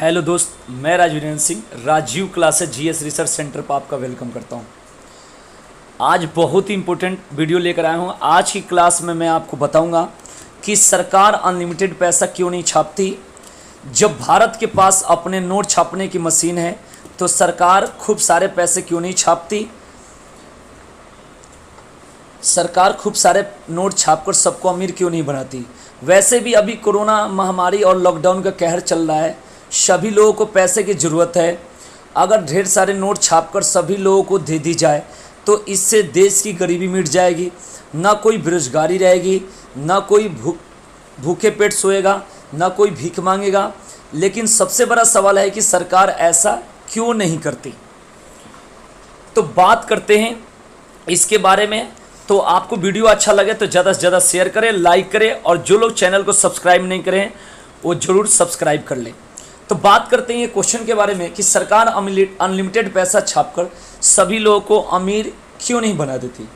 Hello दोस्त, मैं Rajvirendra Singh Rajeev classes GS research centre पर आपका वेलकम करता हूं। आज बहुत ही इम्पोर्टेंट वीडियो लेकर आया हूं। आज की क्लास में मैं आपको बताऊंगा कि सरकार अनलिमिटेड पैसा क्यों नहीं छापती। जब भारत के पास अपने नोट छापने की मशीन है तो सरकार खूब सारे पैसे क्यों नहीं छापती। सरकार खूब सारे नोट छापकर सबको अमीर क्यों नहीं बनाती। वैसे भी अभी कोरोना महामारी और लॉकडाउन का कहर चल रहा है, सभी लोगों को पैसे की ज़रूरत है। अगर ढेर सारे नोट छापकर सभी लोगों को दे दी जाए तो इससे देश की गरीबी मिट जाएगी, ना कोई बेरोजगारी रहेगी, ना कोई भूखे पेट सोएगा, ना कोई भीख मांगेगा। लेकिन सबसे बड़ा सवाल है कि सरकार ऐसा क्यों नहीं करती। तो बात करते हैं इसके बारे में। तो आपको वीडियो अच्छा लगे तो ज़्यादा से ज़्यादा शेयर करें, लाइक करें, और जो लोग चैनल को सब्सक्राइब नहीं करें वो ज़रूर सब्सक्राइब कर लें। तो बात करते हैं ये क्वेश्चन के बारे में कि सरकार अनलिमिटेड पैसा छापकर सभी लोगों को अमीर क्यों नहीं बना देती।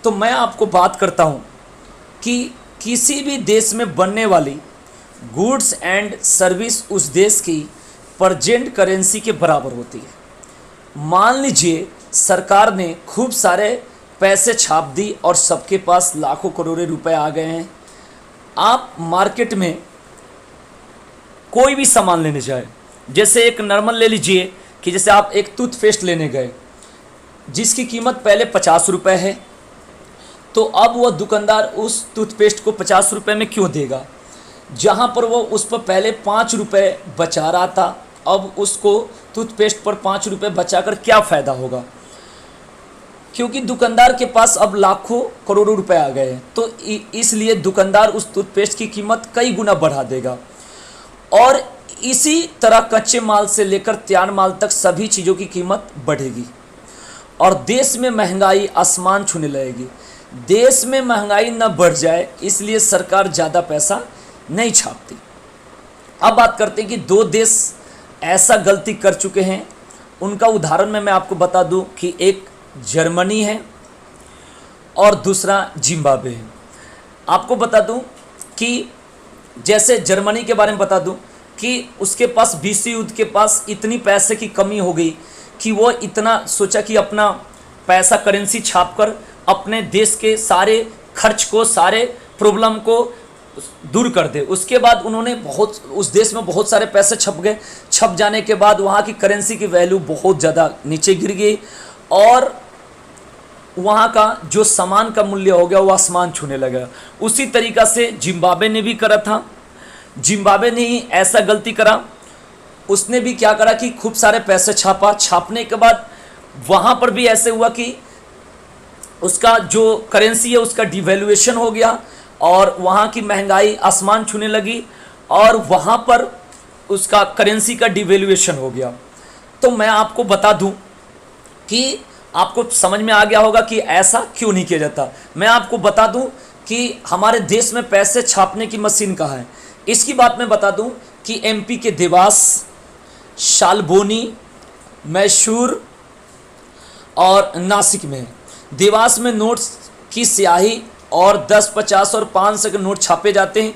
तो मैं आपको बात करता हूँ कि किसी भी देश में बनने वाली गुड्स एंड सर्विस उस देश की प्रेजेंट करेंसी के बराबर होती है। मान लीजिए सरकार ने खूब सारे पैसे छाप दी और सबके पास लाखों करोड़ों रुपए आ गए हैं। आप मार्केट में कोई भी सामान लेने जाए, जैसे एक नॉर्मल ले लीजिए कि जैसे आप एक टूथपेस्ट लेने गए जिसकी कीमत पहले 50 रुपये है, तो अब वह दुकानदार उस टूथपेस्ट को 50 रुपये में क्यों देगा, जहाँ पर वो उस पर पहले 5 रुपये बचा रहा था। अब उसको टूथपेस्ट पर 5 रुपये बचाकर क्या फ़ायदा होगा, क्योंकि दुकानदार के पास अब लाखों करोड़ों रुपए आ गए हैं। तो इसलिए दुकानदार उस टूथपेस्ट की कीमत कई गुना बढ़ा देगा। और इसी तरह कच्चे माल से लेकर तैयार माल तक सभी चीज़ों की कीमत बढ़ेगी और देश में महंगाई आसमान छूने लगेगी। देश में महंगाई न बढ़ जाए इसलिए सरकार ज़्यादा पैसा नहीं छापती। अब बात करते हैं कि दो देश ऐसा गलती कर चुके हैं। उनका उदाहरण मैं आपको बता दूं कि एक जर्मनी है और दूसरा जिम्बाब्वे है। आपको बता दूं कि जैसे जर्मनी के बारे में बता दूं कि उसके पास विश्व युद्ध के पास इतनी पैसे की कमी हो गई कि वो इतना सोचा कि अपना पैसा करेंसी छापकर अपने देश के सारे खर्च को, सारे प्रॉब्लम को दूर कर दे। उसके बाद उन्होंने उस देश में बहुत सारे पैसे छप गए। छप जाने के बाद वहाँ की करेंसी की वैल्यू बहुत ज़्यादा नीचे गिर गई और वहाँ का जो सामान का मूल्य हो गया वो आसमान छूने लगा। उसी तरीक़ा से जिम्बाब्वे ने भी करा था। जिम्बाब्वे ने ही ऐसा गलती करा। उसने भी क्या करा कि खूब सारे पैसे छापा। छापने के बाद वहाँ पर भी ऐसे हुआ कि उसका जो करेंसी है उसका डिवैल्यूएशन हो गया और वहाँ की महंगाई आसमान छूने लगी और वहाँ पर उसका करेंसी का डिवैल्यूएशन हो गया। तो मैं आपको बता दूं कि आपको समझ में आ गया होगा कि ऐसा क्यों नहीं किया जाता। मैं आपको बता दूं कि हमारे देश में पैसे छापने की मशीन कहाँ है। इसकी बात मैं बता दूं कि एमपी के देवास, शालबोनी, मैसूर और नासिक में है। देवास में नोट्स की स्याही और 10, 50 और 500 के नोट छापे जाते हैं।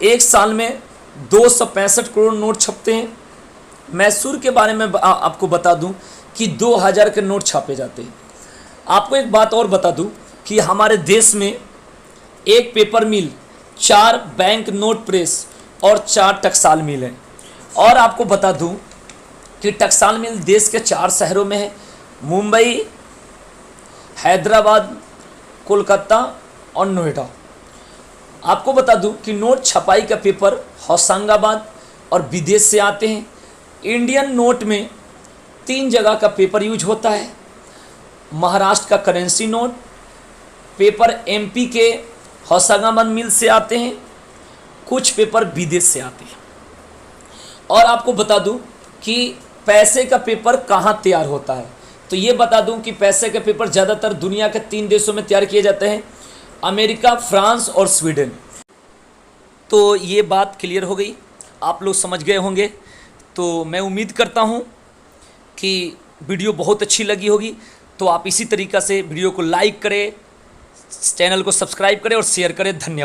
एक साल में 265 करोड़ नोट छपते हैं। मैसूर के बारे में आपको बता दूं कि 2000 के नोट छापे जाते हैं। आपको एक बात और बता दूं कि हमारे देश में एक पेपर मिल, 4 बैंक नोट प्रेस और 4 टकसाल मिल हैं। और आपको बता दूं कि टकसाल मिल देश के 4 शहरों में है, मुंबई, हैदराबाद, कोलकाता और नोएडा। आपको बता दूं कि नोट छपाई का पेपर होशंगाबाद और विदेश से आते हैं। इंडियन नोट में 3 जगह का पेपर यूज होता है। महाराष्ट्र का करेंसी नोट पेपर एमपी के होशंगाबाद मिल से आते हैं, कुछ पेपर विदेश से आते हैं। और आपको बता दूं कि पैसे का पेपर कहाँ तैयार होता है। तो ये बता दूं कि पैसे के पेपर ज़्यादातर दुनिया के 3 देशों में तैयार किए जाते हैं, अमेरिका, फ्रांस और स्वीडन। तो ये बात क्लियर हो गई, आप लोग समझ गए होंगे। तो मैं उम्मीद करता हूँ कि वीडियो बहुत अच्छी लगी होगी। तो आप इसी तरीक़ा से वीडियो को लाइक करें, चैनल को सब्सक्राइब करें और शेयर करें। धन्यवाद।